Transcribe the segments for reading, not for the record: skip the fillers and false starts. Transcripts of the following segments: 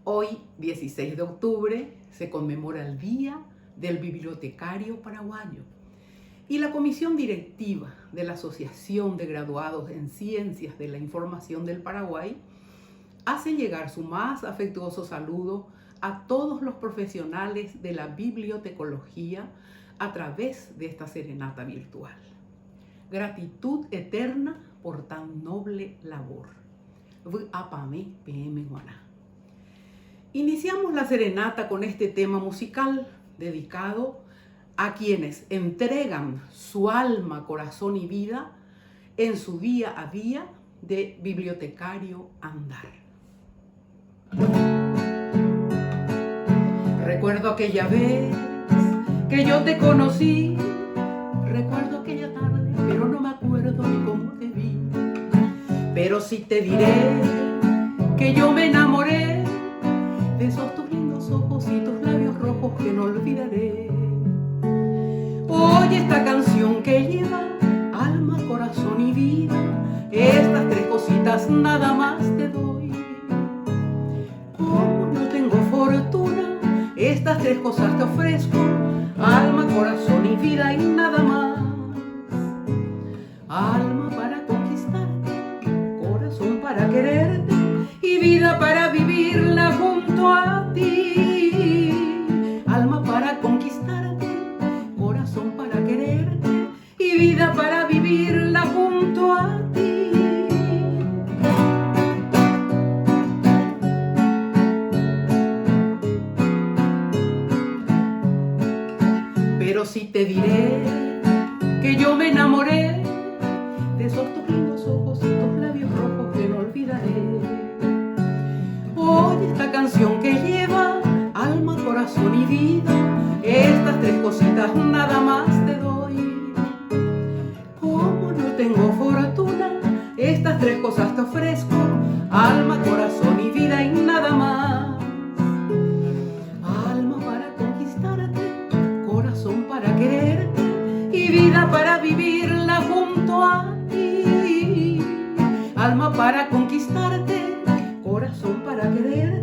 Hoy, 16 de octubre, se conmemora el Día del Bibliotecario Paraguayo. Y la Comisión Directiva de la Asociación de Graduados en Ciencias de la Información del Paraguay hace llegar su más afectuoso saludo a todos los profesionales de la bibliotecología a través de esta serenata virtual. Gratitud eterna por tan noble labor. Apame PM Guaná. Iniciamos la serenata con este tema musical dedicado a quienes entregan su alma, corazón y vida en su día a día de bibliotecario andar. Recuerdo aquella vez que yo te conocí, recuerdo aquella tarde, pero no me acuerdo ni cómo te vi. Pero sí te diré que yo me enamoré de esos tus lindos ojos y tus labios rojos que no olvidaré. Oye esta canción que lleva alma, corazón y vida, estas tres cositas nada más te doy. Como no tengo fortuna, estas tres cosas te ofrezco, alma, corazón y vida y nada más. Alma para conquistarte, corazón para quererte y vida para vivirla junto a ti. Alma para conquistarte, corazón para quererte y vida para vivirla junto a ti. Pero sí te diré que yo me enamoré de esos tus lindos ojos y tus labios rojos que no olvidaré. Oye esta canción que lleva alma, corazón y vida, estas tres cositas nada más te doy. Como no tengo fortuna, estas tres cosas te ofrezco, alma, corazón y vida y nada más. Alma para conquistarte, corazón para quererte y vida para vivirla junto a ti. Alma para conquistarte, corazón para quererte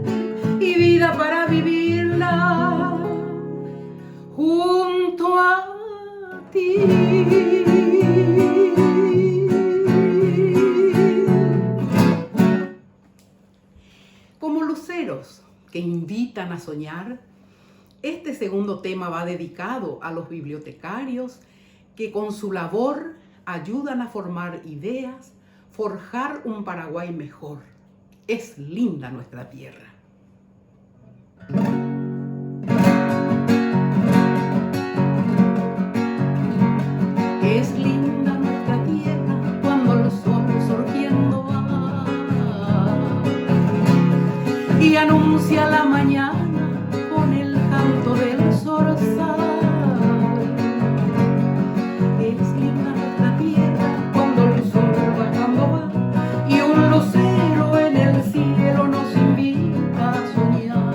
y vida para vivirla junto a ti. Como luceros que invitan a soñar, este segundo tema va dedicado a los bibliotecarios que con su labor ayudan a formar ideas, forjar un Paraguay mejor. Es linda nuestra tierra. Es linda nuestra tierra cuando el sol surgiendo va y anuncia la mañana con el canto del zorzal. Es linda nuestra tierra cuando el sol bajando va y un lucero en el cielo nos invita a soñar.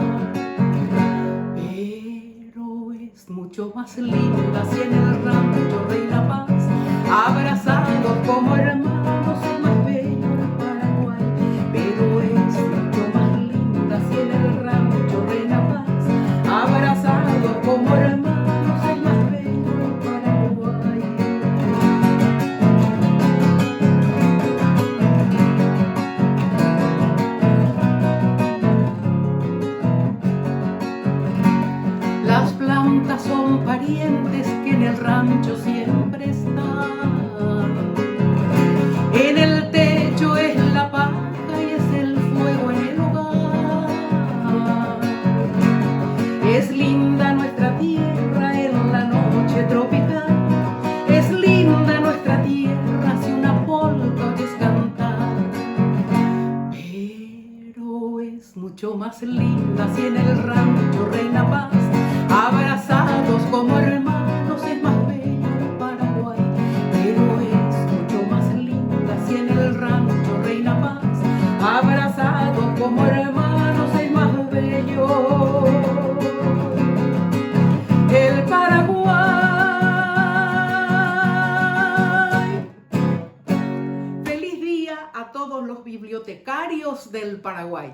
Pero es mucho más linda si en el rancho reina paz, abrazados como hermanos, es más bello el Paraguay. Pero es mucho más linda si en el rancho reina paz, abrazados como hermanos, es más bello el Paraguay. Las plantas son parientes que en el rancho siempre están. En el techo es la paja y es el fuego en el hogar. Es linda nuestra tierra en la noche tropical. Es linda nuestra tierra si una polca oyes cantar. Pero es mucho más linda si en el rancho reina paz, abrazados como hermanos, es más bello el Paraguay. Pero es mucho más linda si en el rancho reina paz, abrazados como hermanos, es más bello el Paraguay. Feliz día a todos los bibliotecarios del Paraguay.